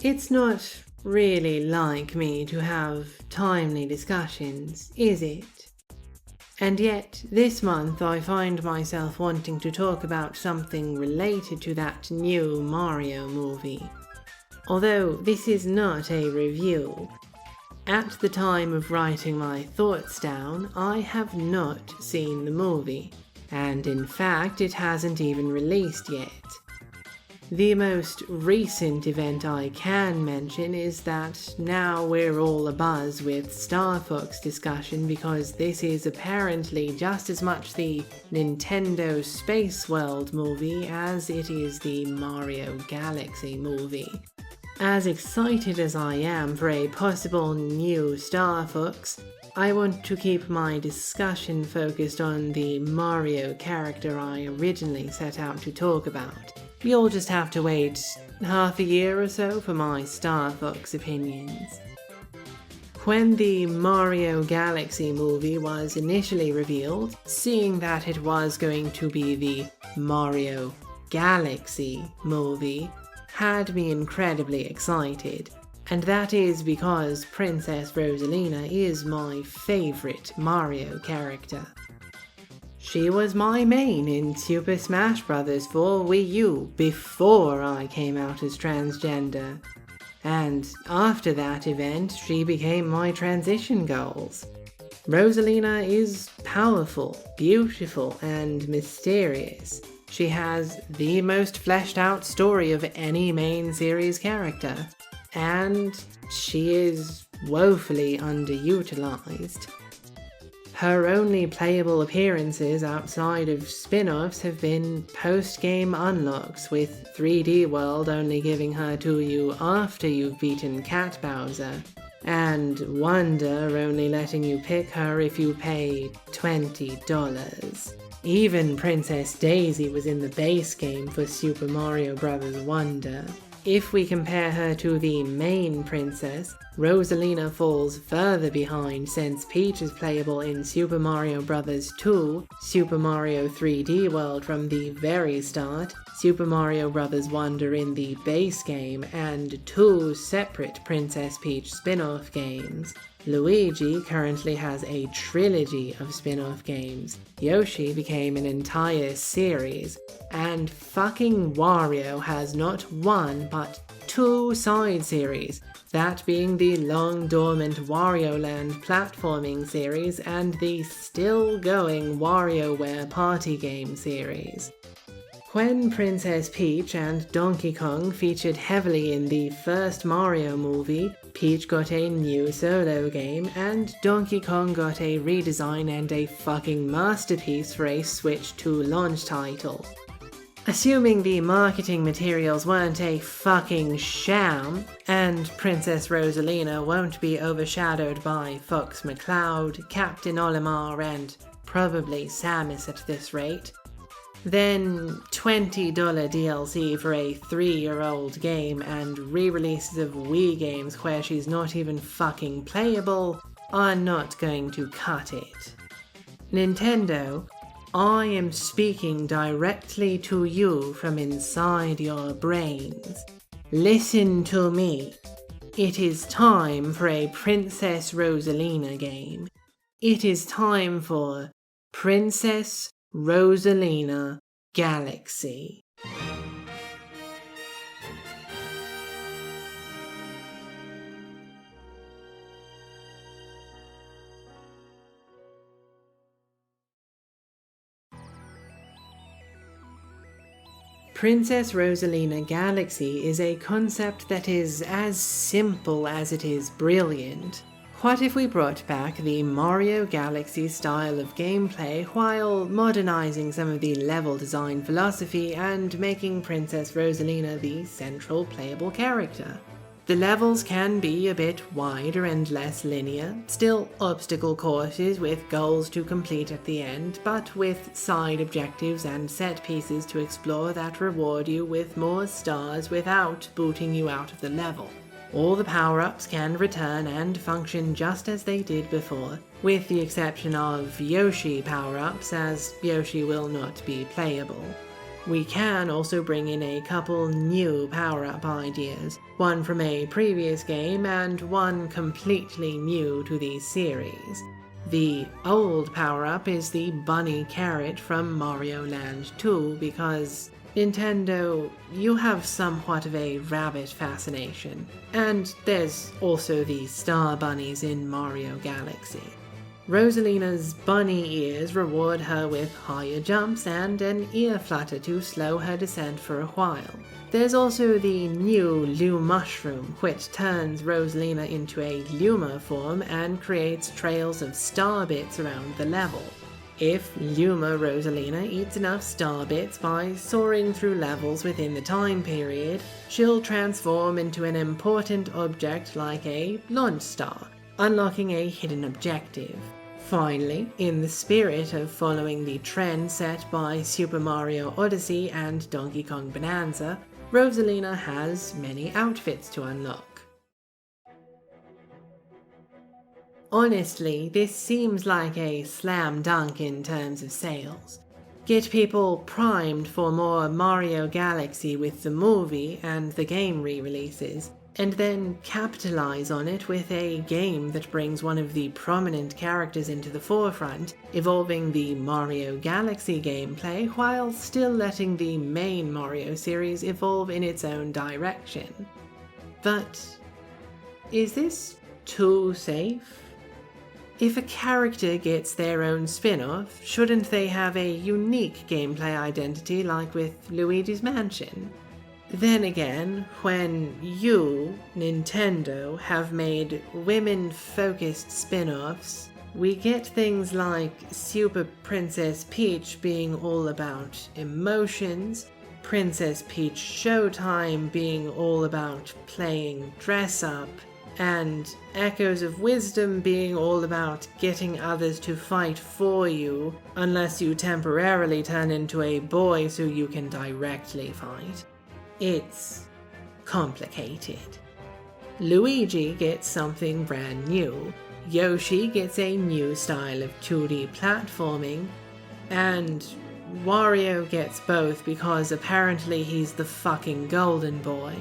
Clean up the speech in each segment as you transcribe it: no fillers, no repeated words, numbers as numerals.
It's not really like me to have timely discussions, is it? And yet, this month I find myself wanting to talk about something related to that new Mario movie. Although this is not a review. At the time of writing my thoughts down, I have not seen the movie, and in fact it hasn't even released yet. The most recent event I can mention is that now we're all abuzz with Star Fox discussion because this is apparently just as much the Nintendo Space World movie as it is the Mario Galaxy movie. As excited as I am for a possible new Star Fox, I want to keep my discussion focused on the Mario character I originally set out to talk about. You'll just have to wait half a year or so for my Star Fox opinions. When the Mario Galaxy movie was initially revealed, seeing that it was going to be the Mario Galaxy movie had me incredibly excited, and that is because Princess Rosalina is my favorite Mario character. She was my main in Super Smash Bros. For Wii U before I came out as transgender, and after that event she became my transition goals. Rosalina is powerful, beautiful, and mysterious. She has the most fleshed out story of any main series character, and she is woefully underutilized. Her only playable appearances outside of spin-offs have been post-game unlocks, with 3D World only giving her to you after you've beaten Cat Bowser, and Wonder only letting you pick her if you pay $20. Even Princess Daisy was in the base game for Super Mario Bros. Wonder. If we compare her to the main princess, Rosalina falls further behind since Peach is playable in Super Mario Bros. 2, Super Mario 3D World from the very start, Super Mario Bros. Wonder in the base game, and 2 separate Princess Peach spin-off games. Luigi currently has a trilogy of spin-off games. Yoshi became an entire series, and fucking Wario has not one but 2 side series, that being the long-dormant Wario Land platforming series and the still-going WarioWare party game series. When Princess Peach and Donkey Kong featured heavily in the first Mario movie, Peach got a new solo game, and Donkey Kong got a redesign and a fucking masterpiece for a Switch 2 launch title. Assuming the marketing materials weren't a fucking sham, and Princess Rosalina won't be overshadowed by Fox McCloud, Captain Olimar, and probably Samus at this rate, then $20 DLC for a 3-year-old game and re-releases of Wii games where she's not even fucking playable are not going to cut it. Nintendo, I am speaking directly to you from inside your brains. Listen to me. It is time for a Princess Rosalina game. It is time for Princess Rosalina Galaxy. Princess Rosalina Galaxy is a concept that is as simple as it is brilliant. What if we brought back the Mario Galaxy style of gameplay while modernizing some of the level design philosophy and making Princess Rosalina the central playable character? The levels can be a bit wider and less linear, still obstacle courses with goals to complete at the end, but with side objectives and set pieces to explore that reward you with more stars without booting you out of the level. All the power-ups can return and function just as they did before, with the exception of Yoshi power-ups, as Yoshi will not be playable. We can also bring in a couple new power-up ideas, one from a previous game and one completely new to the series. The old power-up is the bunny carrot from Mario Land 2 because, Nintendo, you have somewhat of a rabbit fascination, and there's also the star bunnies in Mario Galaxy. Rosalina's bunny ears reward her with higher jumps and an ear flutter to slow her descent for a while. There's also the new Lou Mushroom, which turns Rosalina into a Luma form and creates trails of star bits around the level. If Luma Rosalina eats enough star bits by soaring through levels within the time period, she'll transform into an important object like a launch star, unlocking a hidden objective. Finally, in the spirit of following the trend set by Super Mario Odyssey and Donkey Kong Bonanza, Rosalina has many outfits to unlock. Honestly, this seems like a slam dunk in terms of sales. Get people primed for more Mario Galaxy with the movie and the game re-releases, and then capitalize on it with a game that brings one of the prominent characters into the forefront, evolving the Mario Galaxy gameplay while still letting the main Mario series evolve in its own direction. But is this too safe? If a character gets their own spin-off, shouldn't they have a unique gameplay identity like with Luigi's Mansion? Then again, when you, Nintendo, have made women-focused spin-offs, we get things like Super Princess Peach being all about emotions, Princess Peach Showtime being all about playing dress-up, and Echoes of Wisdom being all about getting others to fight for you, unless you temporarily turn into a boy so you can directly fight. It's complicated. Luigi gets something brand new, Yoshi gets a new style of 2D platforming, and Wario gets both because apparently he's the fucking golden boy.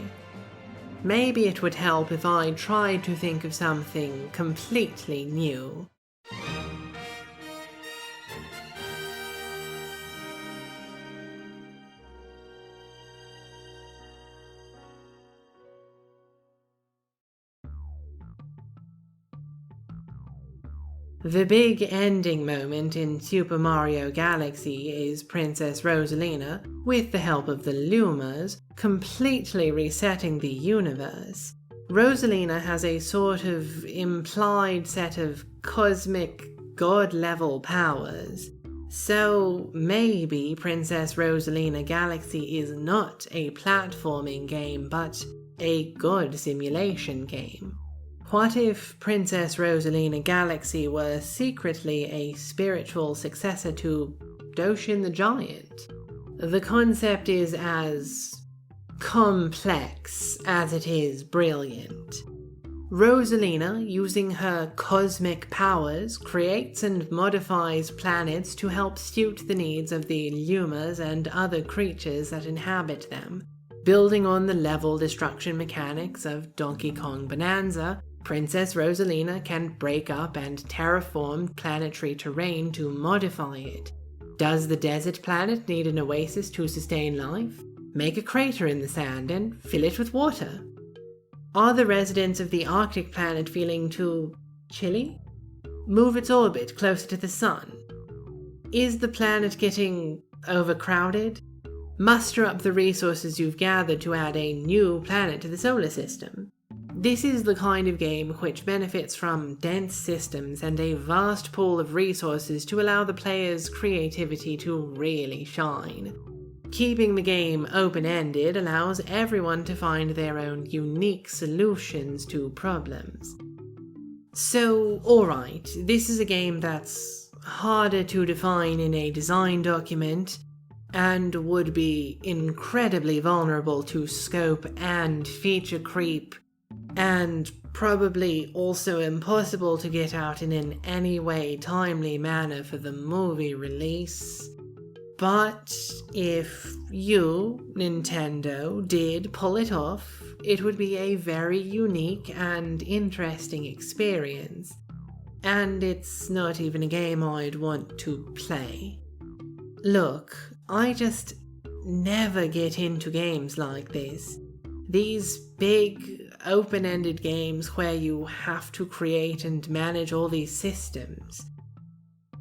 Maybe it would help if I tried to think of something completely new. The big ending moment in Super Mario Galaxy is Princess Rosalina, with the help of the Lumas, completely resetting the universe. Rosalina has a sort of implied set of cosmic god-level powers. So maybe Princess Rosalina Galaxy is not a platforming game, but a god simulation game. What if Princess Rosalina Galaxy were secretly a spiritual successor to Doshin the Giant? The concept is as complex as it is brilliant. Rosalina, using her cosmic powers, creates and modifies planets to help suit the needs of the Lumas and other creatures that inhabit them. Building on the level destruction mechanics of Donkey Kong Bonanza, Princess Rosalina can break up and terraform planetary terrain to modify it. Does the desert planet need an oasis to sustain life? Make a crater in the sand and fill it with water. Are the residents of the Arctic planet feeling too chilly? Move its orbit closer to the sun. Is the planet getting overcrowded? Muster up the resources you've gathered to add a new planet to the solar system. This is the kind of game which benefits from dense systems and a vast pool of resources to allow the player's creativity to really shine. Keeping the game open-ended allows everyone to find their own unique solutions to problems. So, alright, this is a game that's harder to define in a design document, and would be incredibly vulnerable to scope and feature creep, and probably also impossible to get out in an any way timely manner for the movie release. But if you, Nintendo, did pull it off, it would be a very unique and interesting experience. And it's not even a game I'd want to play. Look, I just never get into games like this. These big, open-ended games where you have to create and manage all these systems.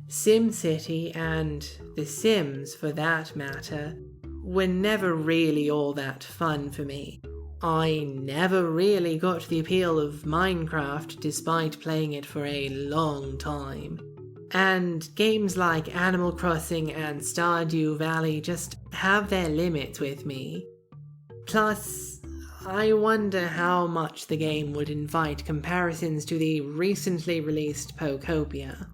SimCity and The Sims, for that matter, were never really all that fun for me. I never really got the appeal of Minecraft despite playing it for a long time. And games like Animal Crossing and Stardew Valley just have their limits with me. Plus, I wonder how much the game would invite comparisons to the recently released Pokopia.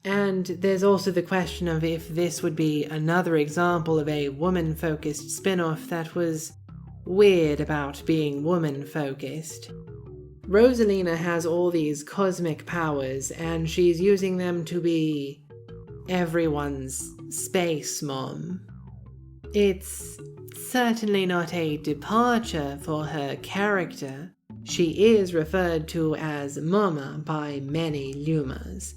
And there's also the question of if this would be another example of a woman-focused spin-off that was weird about being woman-focused. Rosalina has all these cosmic powers, and she's using them to be everyone's space mom. It's certainly not a departure for her character. She is referred to as Mama by many Lumas.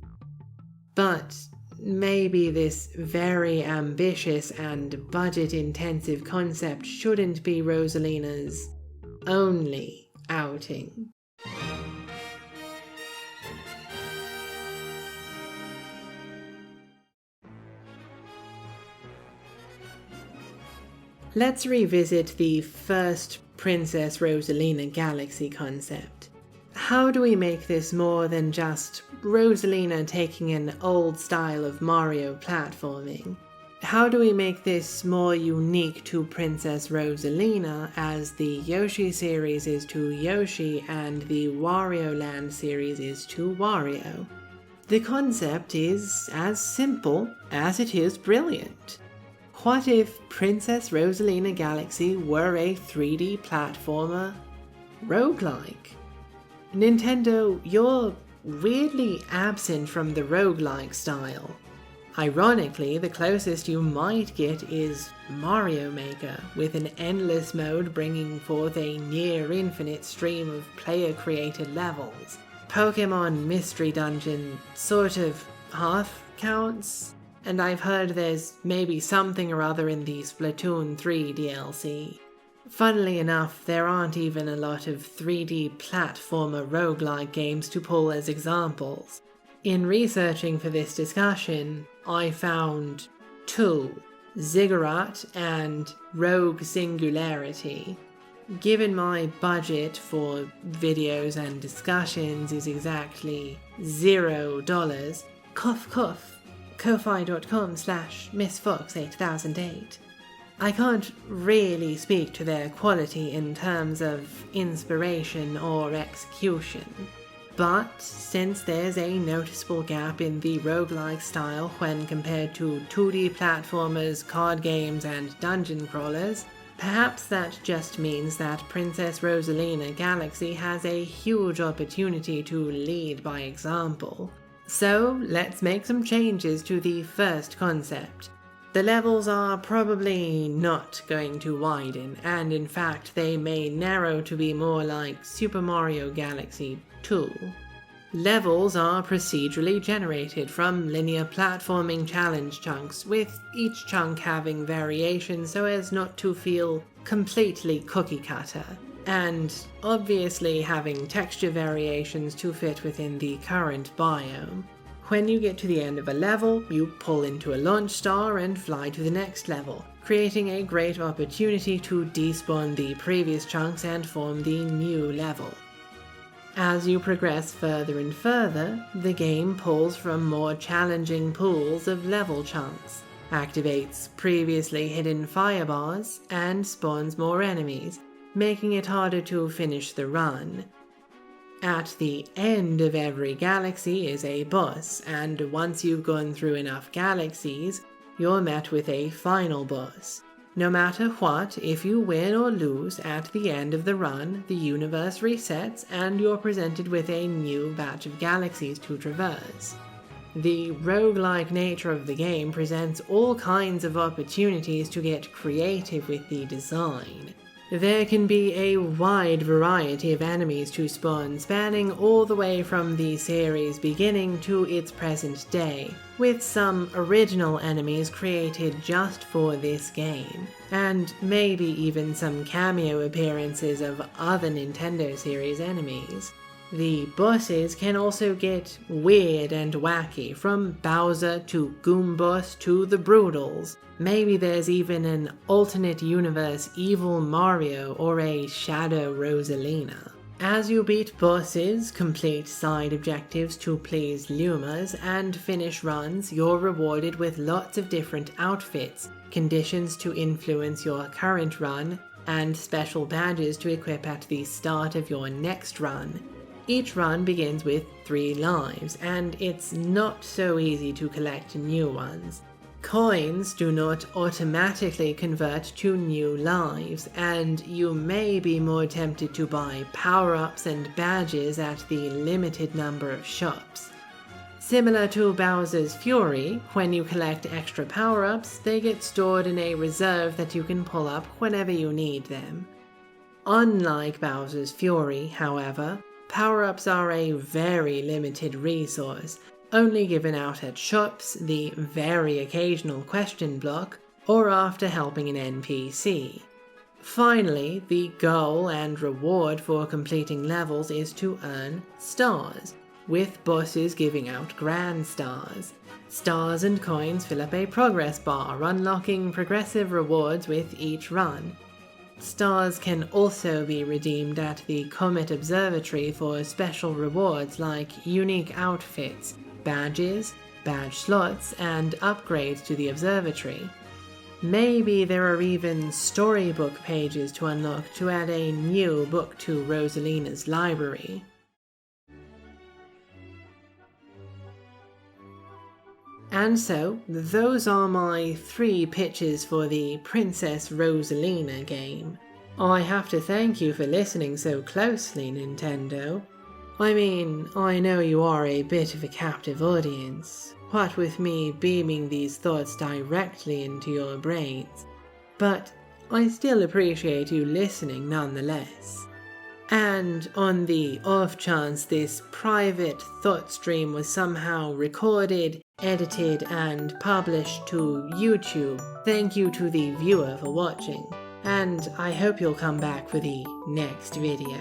But maybe this very ambitious and budget-intensive concept shouldn't be Rosalina's only outing. Let's revisit the first Princess Rosalina Galaxy concept. How do we make this more than just Rosalina taking an old style of Mario platforming? How do we make this more unique to Princess Rosalina as the Yoshi series is to Yoshi and the Wario Land series is to Wario? The concept is as simple as it is brilliant. What if Princess Rosalina Galaxy were a 3D platformer roguelike? Nintendo, you're weirdly absent from the roguelike style. Ironically, the closest you might get is Mario Maker, with an endless mode bringing forth a near-infinite stream of player-created levels. Pokemon Mystery Dungeon sort of half counts, and I've heard there's maybe something or other in the Splatoon 3 DLC. Funnily enough, there aren't even a lot of 3D platformer roguelike games to pull as examples. In researching for this discussion, I found two, Ziggurat and Rogue Singularity. Given my budget for videos and discussions is exactly $0, cough cough, ko-fi.com/MissFox8008. I can't really speak to their quality in terms of inspiration or execution, but since there's a noticeable gap in the roguelike style when compared to 2D platformers, card games, and dungeon crawlers, perhaps that just means that Princess Rosalina Galaxy has a huge opportunity to lead by example. So let's make some changes to the first concept. The levels are probably not going to widen, and in fact they may narrow to be more like Super Mario Galaxy 2. Levels are procedurally generated from linear platforming challenge chunks, with each chunk having variations so as not to feel completely cookie-cutter, and obviously having texture variations to fit within the current biome. When you get to the end of a level, you pull into a launch star and fly to the next level, creating a great opportunity to despawn the previous chunks and form the new level. As you progress further and further, the game pulls from more challenging pools of level chunks, activates previously hidden firebars, and spawns more enemies, making it harder to finish the run. At the end of every galaxy is a boss, and once you've gone through enough galaxies, you're met with a final boss. No matter what, if you win or lose at the end of the run, the universe resets and you're presented with a new batch of galaxies to traverse. The roguelike nature of the game presents all kinds of opportunities to get creative with the design. There can be a wide variety of enemies to spawn, spanning all the way from the series beginning to its present day, with some original enemies created just for this game, and maybe even some cameo appearances of other Nintendo series enemies. The bosses can also get weird and wacky, from Bowser to Goombas to the Broodals. Maybe there's even an alternate universe evil Mario or a Shadow Rosalina. As you beat bosses, complete side objectives to please Lumas, and finish runs, you're rewarded with lots of different outfits, conditions to influence your current run, and special badges to equip at the start of your next run. Each run begins with 3 lives, and it's not so easy to collect new ones. Coins do not automatically convert to new lives, and you may be more tempted to buy power-ups and badges at the limited number of shops. Similar to Bowser's Fury, when you collect extra power-ups, they get stored in a reserve that you can pull up whenever you need them. Unlike Bowser's Fury, however, power-ups are a very limited resource, only given out at shops, the very occasional question block, or after helping an NPC. Finally, the goal and reward for completing levels is to earn stars, with bosses giving out grand stars. Stars and coins fill up a progress bar, unlocking progressive rewards with each run. Stars can also be redeemed at the Comet Observatory for special rewards like unique outfits, badges, badge slots, and upgrades to the observatory. Maybe there are even storybook pages to unlock to add a new book to Rosalina's library. And so, those are my 3 pitches for the Princess Rosalina game. I have to thank you for listening so closely, Nintendo. I mean, I know you are a bit of a captive audience, what with me beaming these thoughts directly into your brains, but I still appreciate you listening nonetheless. And on the off chance this private thought stream was somehow recorded, edited, and published to YouTube, thank you to the viewer for watching, and I hope you'll come back for the next video.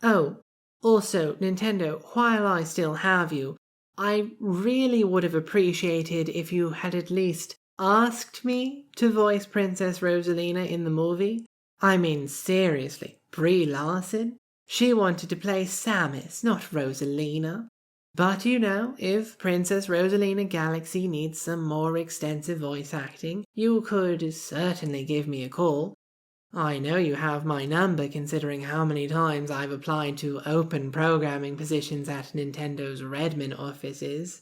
Oh, also, Nintendo, while I still have you, I really would have appreciated if you had at least asked me to voice Princess Rosalina in the movie. I mean, seriously, Brie Larson? She wanted to play Samus, not Rosalina. But you know, if Princess Rosalina Galaxy needs some more extensive voice acting, you could certainly give me a call. I know you have my number considering how many times I've applied to open programming positions at Nintendo's Redmond offices.